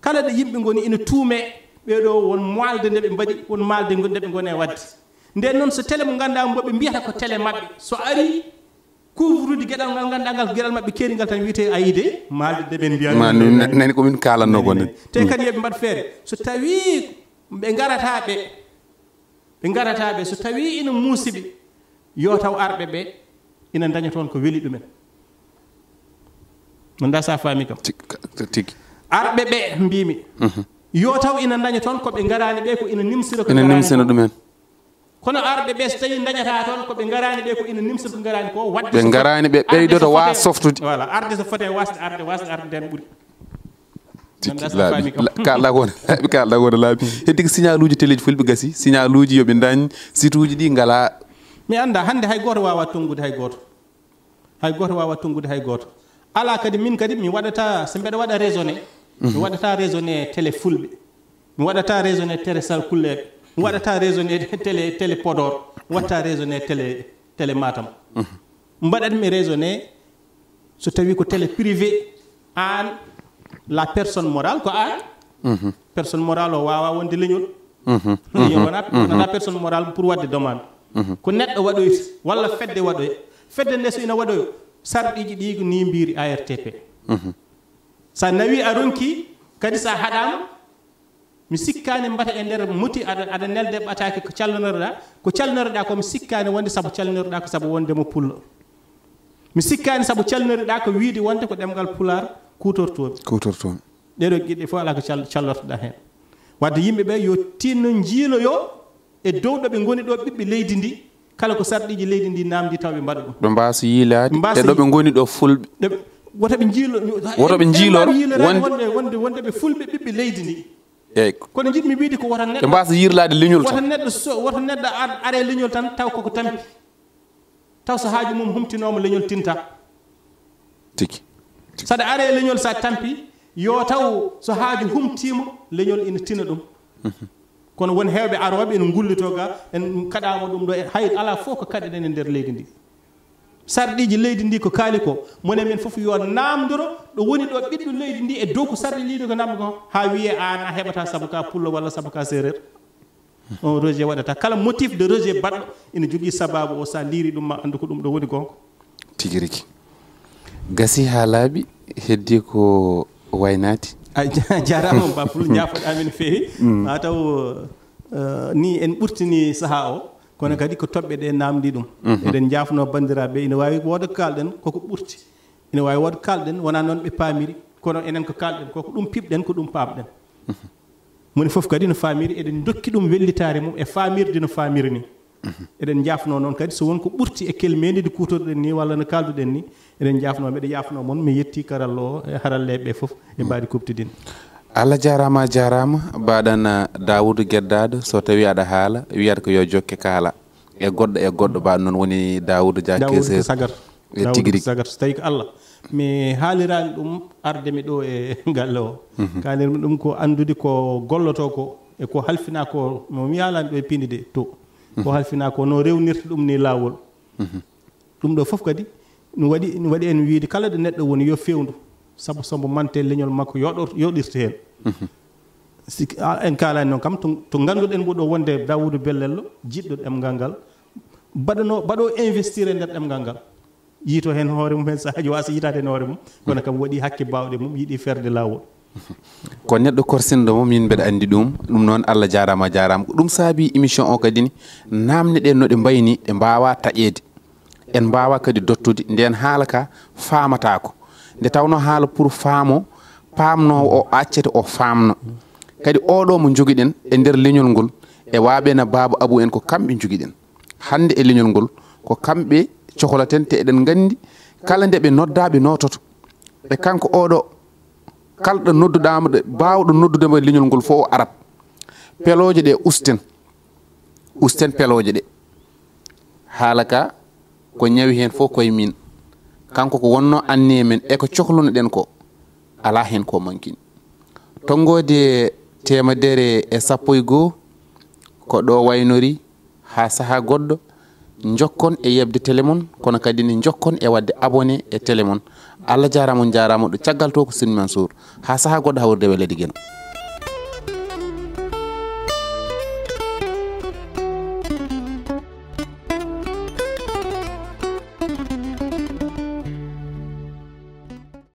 kala ɗo yimɓe goni ina tuume ɓeɗo won malde nde ɓe mbaɗi won malde nde ɓe gone wadde nden noon so télé mo ganduɗa mboɓe mbiyata ko télé mabɓe so ari couvrude gueɗal ngal ganduɗa ngal gueɗal mabɓe keerigal tan wiyete ayide malde deɓen mbiyanani komin kalanno gonne te kadi yoɓe mbaɗ feere so tawi ɓe garataɓe so tawi ina muusiɓe yo taw arɓe ɓe ina daña toon ko weeli ɗumen nda sa faami kam tigi arɓe ɓe mbimi yo taw ina daña toon koɓe garani ɓe ko ina nimsira ɗumen kono arɓe ɓe so tawi dañata toon koɓe garani ɓe ko ina nimsira ko garani ko wadde ɓe garani ɓe ɓeydoto wa softude voilà arde so fote wasde arde den ɓuuri kalɗa kono laabi heddi ko signal uji téléji fulɓe gasi signal uji yoɓe dañ site uji ɗi ngala mi anda hande hay goto wawa tongude hay goto ala kadi min kadi mi waɗata so mbeɗa waɗa raisonné mi waɗata raisonné télé fulɓe mi waɗata raisonné télé salkulleɓe mi waɗata raisonné télé Podor mi waɗata raisonné télé Matam mbaɗatmi raisonné so tawi ko télé privé an la personne morale ko an personne morale o wawa wonde leñol wonata personne morale pour wadde demande ko neɗɗo waɗoyti walla fedde waɗoya fedde nde so ina waɗoyo sarɗiji ɗi ni mbiri ARTP sa nawi a ronki kadi sa haɗama mi sikkani mbata e nder moti aɗa nelde ɓataki ko calnoriɗa ko mi sikkani wonde saabu calnoriɗa ko saabu wondemo pullo mi sikkani saabu calnoriɗa ko wiide wonde ko ɗemgal pular kutortoɓe ɗeɗo guiɗɗe fof ala ko callortoɗa hen wadde yimɓeɓe yo tinno jiiloyo e dow ɗo ɓe goni ɗo ɓiɓɓe leydi ndi kala ko sarɗiji leydi ndi namdi taw ɓe mbaɗa ɗum ɓe mbasa yiilade e ɗo ɓe goni ɗo fulɓe wotoɓe jiilor wonde ɓe fulɓe ɓiɓɓe leydi ndi eyyi kono jiɗmi wiide ko woto neɗɗo ɓe mbasa yirlade leñol woto neɗɗo are leñol tan taw koko tampi taw so haaju mum humtinoma leñol tinta tigi saɗa are leñol sa tampi yo taw so haaju humtima leñol ina tina ɗum kono won hewɓe aroɓe ene gullito ga en kaɗama ɗum ɗo hay ala fof ko kaɗeɗen e nder leydi ndi sarɗiji leydi ndi ko kaali ko mone men fof yo namdoro ɗo woni ɗo ɓiɗɗo leydi ndi e dow ko sarɗi liɗo ko namdo ko ha wiye an a heɓata saabu ka pullo walla saabu ka séréer on rejet waɗata kala motif de rejet baɗɗo ina jogui sababu o sa liiri ɗum ma andu ko ɗum ɗo woni gonko tigui rigui gasi ha laaɓi heddi ko waynati jarama bapul jafoɗamin no fewi ma taw ni en ɓurtini saaha o kono kadi ko toɓɓe ɗe namdi ɗum eɗen jafno bandiraɓe ina wawi wooda ko kalɗen koko ɓurti ina wawi wooda kalɗen wona noon ɓe paamiri kono enen ko kalɗen koko ɗum piɓɗen ko ɗum pamɗen moni foof kadi no famiri eɗen dokki ɗum wellitare mum e famirde no famiri ni eɗen jafno noon kadi so wonko ɓurti e kelmedide kutorɗen ni walla no kalduɗen ni eɗen jafno mbeɗa yafno moon mi yetti karalla o e haralleɓe foof e mbaɗi kubtidin Allah jarama mbaɗan Dawoudou Gueddado so tawi aɗa haala wiyata ko yo jokke kaala e goɗɗo mbaɗa noon woni Dawoudou Dia sagar tigui sagar so tawi ko Allah mi haalirani ɗum ardemi ɗo e galle o kalirmi ɗum ko andude ko golloto ko e ko halfina ko mi yalani ɗo e pindide to ko halfina ko no rewnirta ɗum ni lawol ɗum ɗo foof kadi no waɗi en wiide kala ɗo neɗɗo woni yo fewndu saabu mante leñol makko yoɗirta hen en kalani noon kam to ganduɗen ɓuɗo wonde Dawoudou Bellello jiɗɗo ɗemgal ngal baɗo investir e nder ɗemgal ngal yiito hen hoore mum hen sahaji wasa yitade hen hoore mum kono kam waɗi hakke bawɗe mum yiiɗi ferde lawol ko neɗɗo korsinɗo mum min mbeɗa andi ɗum noon Allah jarama ko ɗum saabi émission o kadi ni namne ɗe no ɗe mbayni ɗe mbawa taƴede en mbawa kadi dottude nden haala ka famatako nde tawno haala pour faamo pamno o accete o famno kadi oɗo mo joguiɗen e nder leñol ngol e waɓena Baba Abou en ko kamɓe joguiɗen hande e leñol ngol ko kamɓe coholaten te eɗen gandi kala nde ɓe noddaɓe nototo e kanko oɗo kalɗo nodduɗama ɗe bawɗo noddudema leñol ngol fof o arat peloje ɗe usten peloje ɗe haala ka ko ñawi hen fof koye min kanko ko wonno anni men e ko cohluno ɗen ko ala hen ko mankini tonggode 101.1 ko ɗo waynori ha saaha goɗɗo jokkon e yebde télémon kono kadi ne jokkon e wadde abonné e télémon Allah jarama ɗo caggal to ko Sine Mansour ha saaha goɗɗo hawrde welede gueno